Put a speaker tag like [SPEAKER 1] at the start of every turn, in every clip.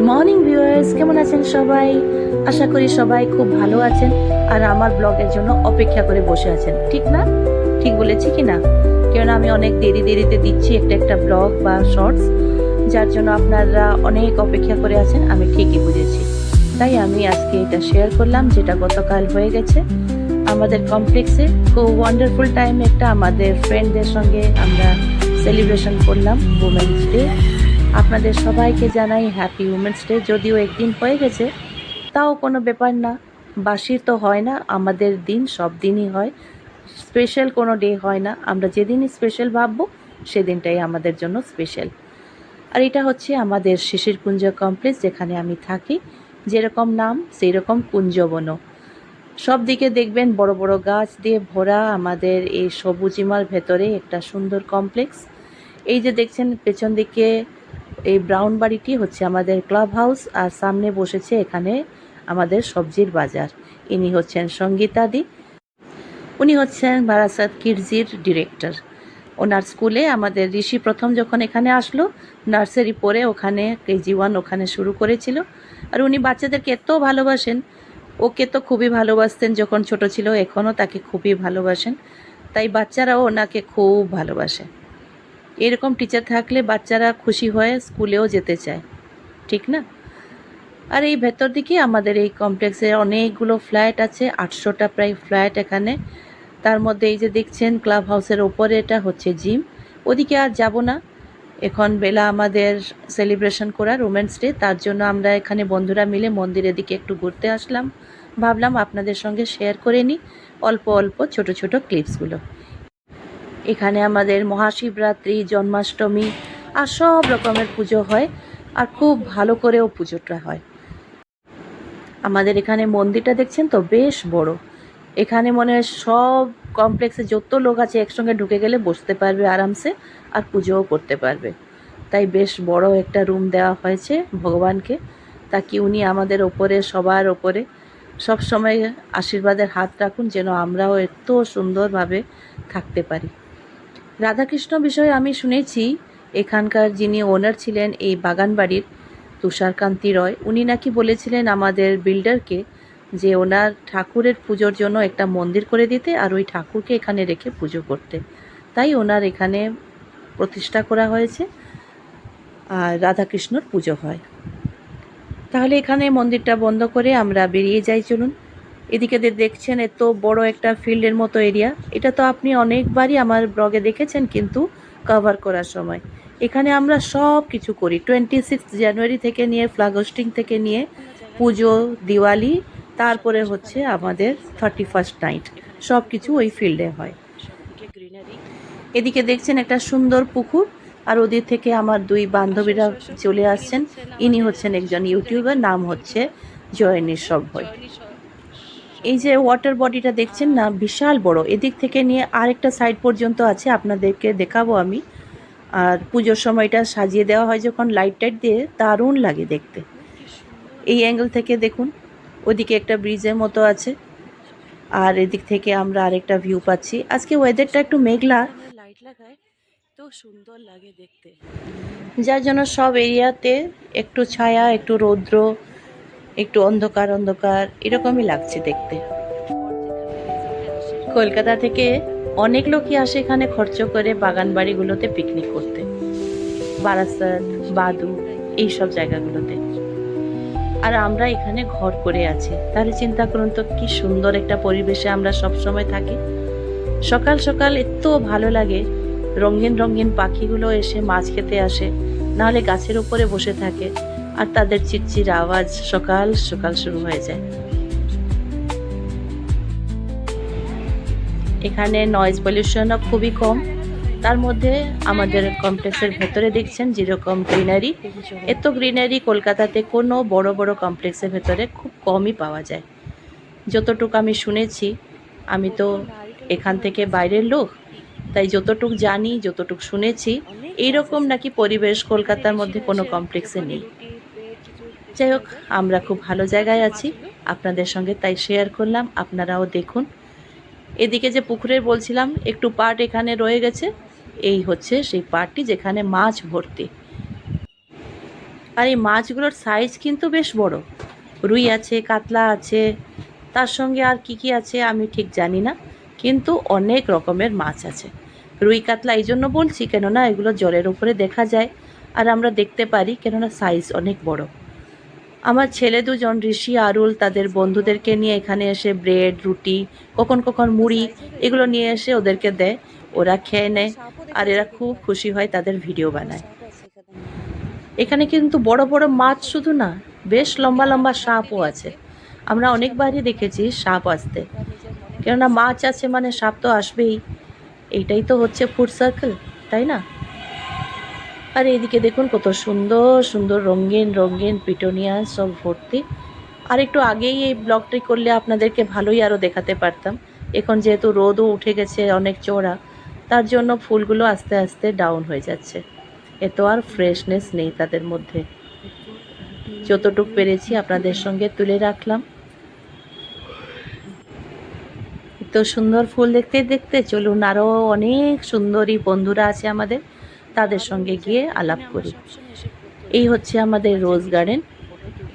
[SPEAKER 1] Morning viewers, কেমন আছেন সবাই? আশা করি সবাই খুব ভালো আছেন আর আমার ব্লগের জন্য অপেক্ষা করে বসে আছেন, ঠিক না? ঠিক বলেছি কি না? কারণ আমি অনেক দেরিতে দিচ্ছি একটা ব্লগ বা শর্টস, যার জন্য আপনারা অনেক অপেক্ষা করে আছেন, আমি ঠিকই বুঝেছি। তাই আমি আজকে এটা শেয়ার করলাম যেটা গতকাল হয়ে গেছে আমাদের কমপ্লেক্সে। খুব ওয়ান্ডারফুল টাইম একটা আমাদের ফ্রেন্ডদের সঙ্গে আমরা সেলিব্রেশন করলাম উমেন্স ডে। আপনাদের সবাইকে জানাই হ্যাপি উমেন্স ডে। যদিও একদিন হয়ে গেছে, তাও কোনো ব্যাপার না, বাসির তো হয় না, আমাদের দিন সব দিনই হয়, স্পেশাল কোনো ডে হয় না। আমরা যেদিনই স্পেশাল ভাববো সেদিনটাই আমাদের জন্য স্পেশাল। আর এটা হচ্ছে আমাদের শিশির কুঞ্জ কমপ্লেক্স, যেখানে আমি থাকি। যেরকম নাম সেই রকম কুঞ্জবন। সব দিকে দেখবেন বড় বড় গাছ দিয়ে ভরা আমাদের এই সবুজিমার ভেতরে একটা সুন্দর কমপ্লেক্স। এই যে দেখছেন পেছন দিকে এই ব্রাউন বাড়িটি হচ্ছে আমাদের ক্লাব হাউস, আর সামনে বসেছে এখানে আমাদের সবজির বাজার। ইনি হচ্ছেন সঙ্গীতাদি, উনি হচ্ছেন বারাসাত কিডজির ডিরেক্টর। ওনার স্কুলে আমাদের ঋষি প্রথম যখন এখানে আসলো, নার্সারি পড়ে ওখানে KG1 ওখানে শুরু করেছিল। আর উনি বাচ্চাদেরকে এত ভালোবাসেন, ওকে তো খুবই ভালোবাসতেন যখন ছোট ছিল, এখনও তাকে খুবই ভালোবাসেন। তাই বাচ্চারাও ওনাকে খুব ভালোবাসে। এরকম টিচার থাকলে বাচ্চারা খুশি হয়ে স্কুলেও যেতে চায়, ঠিক না? আর এই ভেতর দিকে আমাদের এই কমপ্লেক্সে অনেকগুলো ফ্ল্যাট আছে, 800টা প্রায় ফ্ল্যাট এখানে। তার মধ্যে এই যে দেখছেন ক্লাব হাউসের ওপরে এটা হচ্ছে জিম। ওদিকে আর যাব না, এখন বেলা আমাদের সেলিব্রেশন করার উমেন্স ডে, তার জন্য আমরা এখানে বন্ধুরা মিলে মন্দিরের দিকে একটু ঘুরতে আসলাম। ভাবলাম আপনাদের সঙ্গে শেয়ার করে নিই অল্প অল্প ছোট ছোট ক্লিপসগুলো। এখানে আমাদের মহাশিবরাত্রি, জন্মাষ্টমী আর সব রকমের পুজো হয়, আর খুব ভালো করেও পুজোটা হয়। আমাদের এখানে মন্দিরটা দেখছেন তো বেশ বড়। এখানে মনে হয় সব কমপ্লেক্সে যত লোক আছে একসঙ্গে ঢুকে গেলে বসতে পারবে আরামসে, আর পুজোও করতে পারবে। তাই বেশ বড় একটা রুম দেওয়া হয়েছে ভগবানকে, তাকে উনি আমাদের ওপরে, সবার ওপরে সব সময় আশীর্বাদের হাত রাখুন, যেন আমরাও এত সুন্দরভাবে থাকতে পারি। রাধাকৃষ্ণ বিষয়ে আমি শুনেছি এখানকার যিনি ওনার ছিলেন এই বাগান বাড়ির, তুষারকান্তি রয়, উনি নাকি বলেছিলেন আমাদের বিল্ডারকে যে ওনার ঠাকুরের পুজোর জন্য একটা মন্দির করে দিতে, আর ওই ঠাকুরকে এখানে রেখে পুজো করতে। তাই ওনার এখানে প্রতিষ্ঠা করা হয়েছে আর রাধাকৃষ্ণর পুজো হয়। তাহলে এখানে মন্দিরটা বন্ধ করে আমরা বেরিয়ে যাই, চলুন। এদিকে দেখছেন এত বড় একটা ফিল্ডের মতো এরিয়া, এটা তো আপনি অনেকবারই আমার ব্লগে দেখেছেন, কিন্তু কভার করার সময় এখানে আমরা সব কিছু করি। 26 জানুয়ারি থেকে নিয়ে ফ্ল্যাগ হোস্টিং থেকে নিয়ে পুজো, দিওয়ালি, তারপরে হচ্ছে আমাদের 31st নাইট, সব কিছু ওই ফিল্ডে হয়। এদিকে দেখছেন একটা সুন্দর পুকুর, আর ওদিক থেকে আমার দুই বান্ধবীরা চলে আসছেন। ইনি হচ্ছেন একজন ইউটিউবার, নাম হচ্ছে জয়নী সভ্যই। এই যে ওয়াটার বডিটা দেখছেন না, বিশাল বড়, এদিক থেকে নিয়ে আরেকটা সাইড পর্যন্ত আছে, আপনাদেরকে দেখাবো আমি। আর পুজোর সময়টা সাজিয়ে দেওয়া হয় যখন লাইট টাইট দিয়ে, দারুণ লাগে দেখতে। এই অ্যাঙ্গেল থেকে দেখুন, ওদিকে একটা ব্রিজের মতো আছে, আর এদিক থেকে আমরা আরেকটা ভিউ পাচ্ছি। আজকে ওয়েদারটা একটু মেঘলা, লাইট লাগায় তো সুন্দর লাগে দেখতে, যার জন্য সব এরিয়াতে একটু ছায়া, একটু রৌদ্র, একটু অন্ধকার অন্ধকার এরকমই লাগছে দেখতে। কলকাতা থেকে অনেক লোকই আসে এখানে খরচ করে বাগান বাড়িগুলোতে পিকনিক করতে, বারাসাত, বাদু, এইসব জায়গাগুলোতে। আর আমরা এখানে ঘর করে আছি, তাহলে চিন্তা করুন তো কি সুন্দর একটা পরিবেশে আমরা সব সময় থাকি। সকাল সকাল এত ভালো লাগে, রঙিন রঙিন পাখিগুলো এসে মাছ খেতে আসে, নাহলে গাছের উপরে বসে থাকে, আর তাদের চিরচির আওয়াজ সকাল সকাল শুরু হয়ে যায়। এখানে নয়েজ পলিউশনও খুবই কম। তার মধ্যে আমাদের কমপ্লেক্সের ভেতরে দেখছেন যেরকম গ্রিনারি, এত গ্রিনারি কলকাতাতে কোনো বড় বড় কমপ্লেক্সের ভেতরে খুব কমই পাওয়া যায়। যতটুকু আমি শুনেছি, আমি তো এখান থেকে বাইরের লোক, তাই যতটুক জানি, যতটুক শুনেছি, এইরকম নাকি পরিবেশ কলকাতার মধ্যে কোনো কমপ্লেক্সে নেই। যাই হোক, আমরা খুব ভালো জায়গায় আছি, আপনাদের সঙ্গে তাই শেয়ার করলাম, আপনারাও দেখুন। এদিকে যে পুকুরের বলছিলাম একটু পার্ট এখানে রয়ে গেছে, এই হচ্ছে সেই পার্টটি যেখানে মাছ ভর্তি। আর এই মাছগুলোর সাইজ কিন্তু বেশ বড়। রুই আছে, কাতলা আছে, তার সঙ্গে আর কি কি আছে আমি ঠিক জানি না, কিন্তু অনেক রকমের মাছ আছে। রুই কাতলা এই জন্য বলছি কেননা এগুলো জলের উপরে দেখা যায় আর আমরা দেখতে পারি, কেননা সাইজ অনেক বড়। আমার ছেলে দুজন ঋষি আরুল তাদের বন্ধুদেরকে নিয়ে এখানে এসে ব্রেড, রুটি, কখন কখন মুড়ি এগুলো নিয়ে এসে ওদেরকে দেয়, ওরা খেয়ে নেয় আর এরা খুব খুশি হয়, তাদের ভিডিও বানায়। এখানে কিন্তু বড় বড় মাছ শুধু না, বেশ লম্বা লম্বা সাপও আছে। আমরা অনেকবারই দেখেছি সাপ আসতে, কেননা মাছ আছে মানে সাপ তো আসবেই, এইটাই তো হচ্ছে ফুড সার্কেল, তাই না? আর এদিকে দেখুন কত সুন্দর সুন্দর রঙিন রঙিন পিটোনিয়া সব ভর্তি। আর একটু আগেই এই ব্লগটি করলে আপনাদেরকে ভালোই আরও দেখাতে পারতাম। এখন যেহেতু রোদও উঠে গেছে অনেক চড়া, তার জন্য ফুলগুলো আস্তে আস্তে ডাউন হয়ে যাচ্ছে, এত আর ফ্রেশনেস নেই তাদের মধ্যে। যতটুকু পেরেছি আপনাদের সঙ্গে তুলে রাখলাম। এত সুন্দর ফুল দেখতে দেখতে চলুন আরও অনেক সুন্দরী বন্ধুরা আছে আমাদের, তাদের সঙ্গে গিয়ে আলাপ করি। এই হচ্ছে আমাদের রোজ গার্ডেন।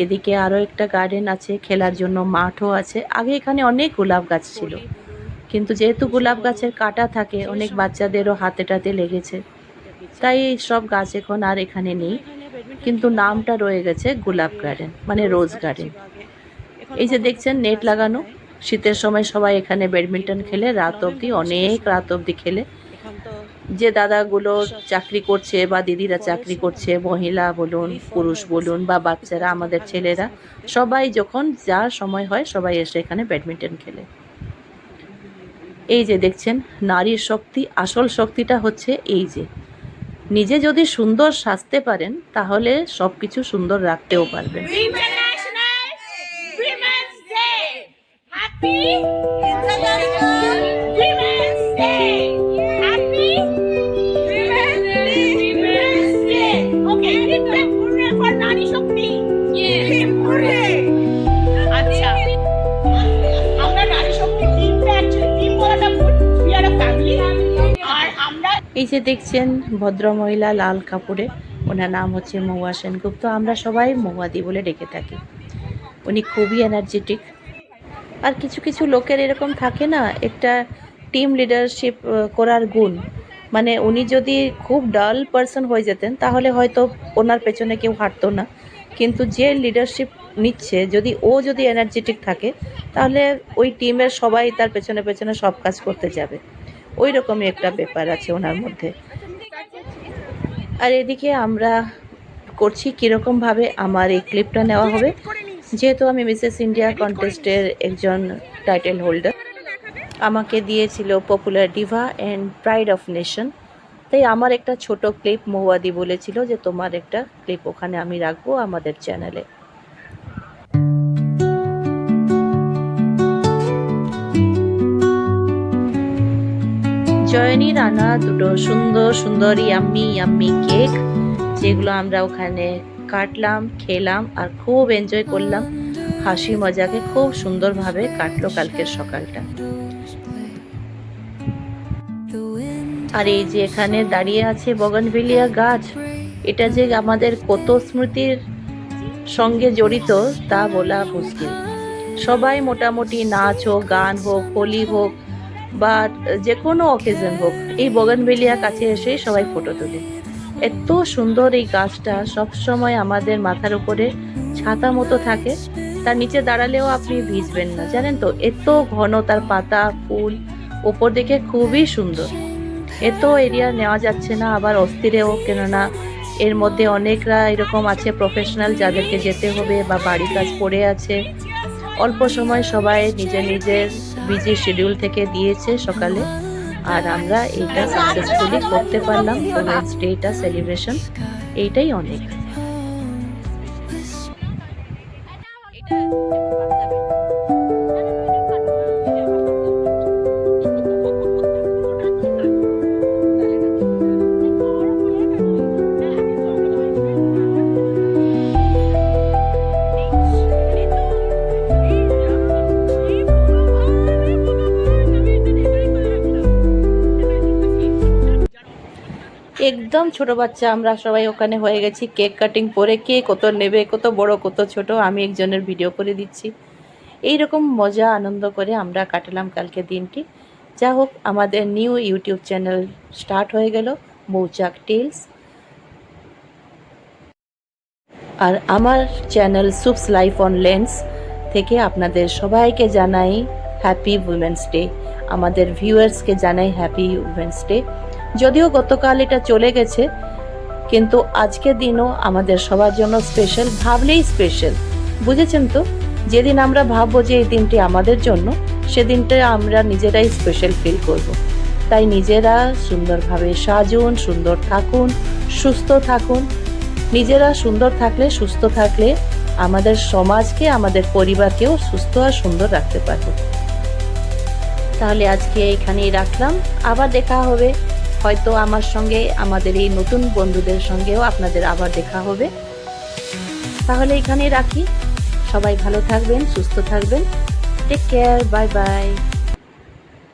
[SPEAKER 1] এদিকে আরও একটা গার্ডেন আছে, খেলার জন্য মাঠও আছে। আগে এখানে অনেক গোলাপ গাছ ছিল, কিন্তু যেহেতু গোলাপ গাছের কাঁটা থাকে, অনেক বাচ্চাদেরও হাতে টাতে লেগেছে, তাই এই সব গাছ এখন আর এখানে নেই, কিন্তু নামটা রয়ে গেছে গোলাপ গার্ডেন, মানে রোজ গার্ডেন। এই যে দেখছেন নেট লাগানো, শীতের সময় সবাই এখানে ব্যাডমিন্টন খেলে রাত অবধি, অনেক রাত অবধি খেলে। যে দাদাগুলো চাকরি করছে বা দিদিরা চাকরি করছে, মহিলা বলুন, পুরুষ বলুন বা বাচ্চারা, আমাদের ছেলেরা, সবাই যখন যার সময় হয় সবাই এসে এখানে ব্যাডমিন্টন খেলে। এই যে দেখছেন নারীর শক্তি, আসল শক্তিটা হচ্ছে এই যে নিজে যদি সুন্দর সাজতে পারেন তাহলে সব কিছু সুন্দর রাখতেও পারবেন। এই যে দেখছেন ভদ্রমহিলা লাল কাপড়ে, ওনার নাম হচ্ছে মহুয়া সেনগুপ্ত, আমরা সবাই মহুয়াদি বলে ডেকে থাকি। উনি খুবই এনার্জেটিক। আর কিছু কিছু লোকের এরকম থাকে না, একটা টিম লিডারশিপ করার গুণ, মানে উনি যদি খুব ডাল পারসন হয়ে যেতেন তাহলে হয়তো ওনার পেছনে কেউ হাঁটতো না, কিন্তু যে লিডারশিপ নিচ্ছে, যদি এনার্জেটিক থাকে তাহলে ওই টিমের সবাই তার পেছনে পেছনে সব কাজ করতে যাবে, ওই রকমই একটা ব্যাপার আছে ওনার মধ্যে। আর এদিকে আমরা করছি কীরকমভাবে আমার এই ক্লিপটা নেওয়া হবে, যেহেতু আমি মিসেস ইন্ডিয়া কন্টেস্টের একজন টাইটেল হোল্ডার, আমাকে দিয়েছিল popular Diva and pride of nation, তাই আমার একটা ছোট ক্লিপ মহুয়াদি বলেছিল যে তোমার একটা ক্লিপ ওখানে আমি রাখবো আমাদের চ্যানেলে। জয়নীর আনা দুটো সুন্দর সুন্দর ইয়াম্মি ইয়াম্মি কেক, যেগুলো আমরা ওখানে কাটলাম, খেলাম আর খুব এনজয় করলাম, হাসি মজাকে খুব সুন্দরভাবে কাটলো কালকের সকালটা। আর এই যে এখানে দাঁড়িয়ে আছে বগনভেলিয়া গাছ, এটা যে আমাদের কত স্মৃতির সঙ্গে জড়িত তা বলা মুশকিল। সবাই মোটামুটি নাচ হোক, গান হোক, হোলি হোক বা যে কোনো অকেশন হোক, এই বগনভেলিয়া কাছে এসে সবাই ফটো তোলে। এত সুন্দর এই গাছটা সবসময় আমাদের মাথার উপরে ছাতা মতো থাকে, তার নিচে দাঁড়ালেও আপনি ভিজবেন না, জানেন তো, এত ঘন তার পাতা ফুল, ওপর দিকে খুবই সুন্দর। এত এরিয়া নেওয়া যাচ্ছে না, আবার অস্থিরেও, কেননা এর মধ্যে অনেকরা এরকম আছে প্রফেশনাল যাদেরকে যেতে হবে বা বাড়ি কাজ পড়ে আছে। অল্প সময় সবাই নিজের নিজের বিজি শিডিউল থেকে দিয়েছে সকালে, আর আমরা এইটা সাকসেসফুলি করতে পারলাম, ওমেন্স ডেটা সেলিব্রেশন, এইটাই অনেক। একদম ছোট বাচ্চা আমরা সবাই ওখানে হয়ে গেছি কেক কাটিং পরে, কে কত নেবে, কত বড় কত ছোট আমি একজনের ভিডিও করে দিচ্ছি। এই রকম মজা আনন্দ করে আমরা কাটালাম কালকে দিনটি। যা হোক, আমাদের নিউ ইউটিউব চ্যানেল স্টার্ট হয়ে গেল, মৌচাক টেলস। আর আমার channel soups life on lens থেকে আপনাদের সবাইকে জানাই হ্যাপি উইমেন্স ডে। আমাদের ভিউয়ার্সকে জানাই হ্যাপি উইমেন্স ডে। যদিও গতকাল এটা চলে গেছে, কিন্তু আজকের দিনও আমাদের সবার জন্য স্পেশাল, ভাবলেই স্পেশাল। বুঝেছেন তো? যেদিন আমরা ভাববো যে এই দিনটি আমাদের জন্য, সেদিনটা আমরা নিজেরাই স্পেশাল ফিল করব। তাই নিজেরা সুন্দরভাবে সাজুন, সুন্দর থাকুন, সুস্থ থাকুন। নিজেরা সুন্দর থাকলে, সুস্থ থাকলে আমাদের সমাজকে, আমাদের পরিবারকেও সুস্থ আর সুন্দর রাখতে পারবো। তাহলে আজকে এখানেই রাখলাম, আবার দেখা হবে হয়তো আমার সঙ্গে, আমাদের এই নতুন বন্ধুদের সঙ্গেও আপনাদের আবার দেখা হবে। তাহলে এখানেই রাখি, সবাই ভালো থাকবেন, সুস্থ থাকবেন। Take care, bye by.